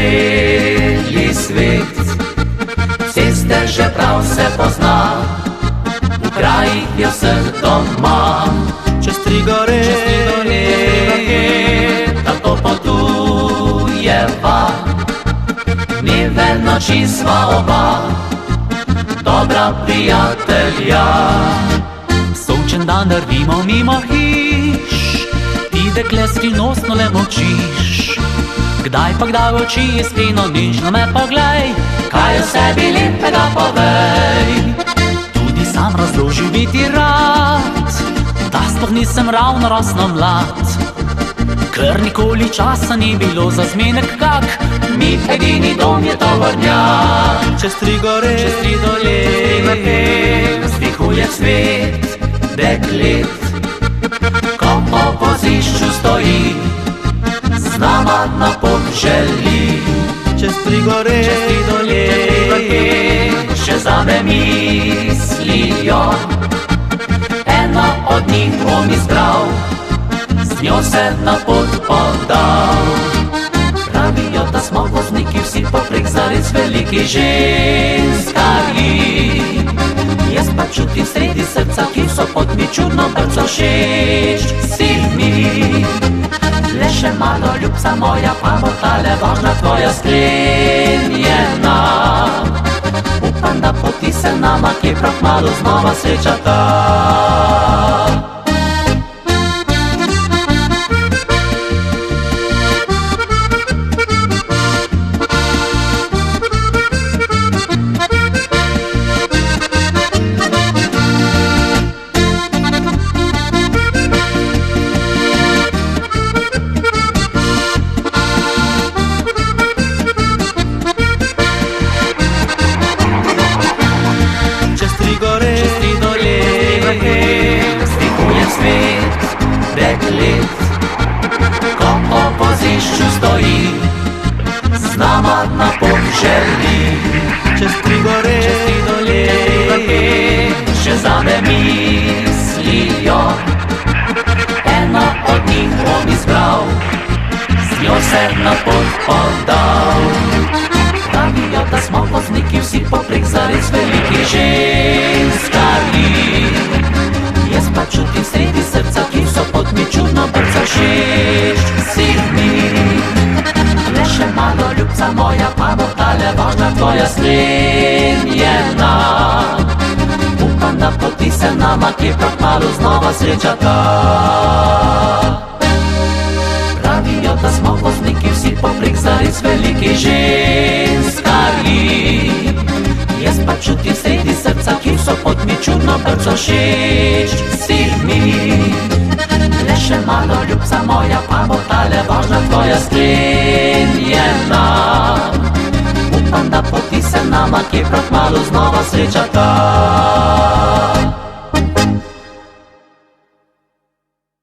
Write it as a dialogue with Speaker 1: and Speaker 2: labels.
Speaker 1: celi svet. Ceste že prav se pozna, v krajih je vseh doma.
Speaker 2: Čez tri gore,
Speaker 1: tako potujeva, dneve noči sva oba, dobra prijatelja.
Speaker 2: sončen dan drvimo mimo hiš, ti dekle skrivnostno le molčiš. Kdaj pa kdaj v oči iskreno nežno me poglej,
Speaker 1: Kaj o sebi lepega povej.
Speaker 2: tudi sam razložil bi ti rad, da sploh nisem ravno rosno mlad. Ker nikoli časa ni bilo za zmenek kak,
Speaker 1: Mi edini dom je tovornjak.
Speaker 2: čez tri gore,
Speaker 1: Čez tri dole, vzdihuje cvet deklet. Ko po vozišču stoji, z nama na pot želi.
Speaker 2: čez tri gore,
Speaker 1: Čez tri dole, še zame mislijo, ena od njih bom izbral, z njo se na pot podal. Pravijo, da smo vozniki vsi poprek zares veliki ženskari. Jaz pa čutim sredi srca, ki so pod mi čudno brco všeč si mi. Le še malo, ljubca moja, pa bo tale vožnja tvoja sklenjena. Upam, da poti se nama kje prav kmalu znova srečata.
Speaker 2: čez tri gore,
Speaker 1: Čez tri dole, vzdihuje svet deklet. Ko po vozišču stoji, z nama na pot želi.
Speaker 2: čez tri gore,
Speaker 1: Čez tri dole, še zame mislijo, eno od njih bom izbral, z njo se na pot podal. Pravijo, da smo vozniki vsi poprek zares veliki ženskari. Jaz pa čutim sredi srca, ki so pod mi čudno brco všeč si mi. Le še malo, ljubca moja, pa bo tale vožnja tvoja sklenjena. Upam, da poti se nama kje prav kmalu znova srečata. Pravijo, da smo vozniki vsi poprek zares veliki ženskari. Jaz pa čutim sredi srca, ki so pod mi čudno brco všeč si mi. Le še malo, ljubca moja, pa bo tale vožnja tvoja sklenjena. Upam, da poti se nama kje prav kmalu znova srečata.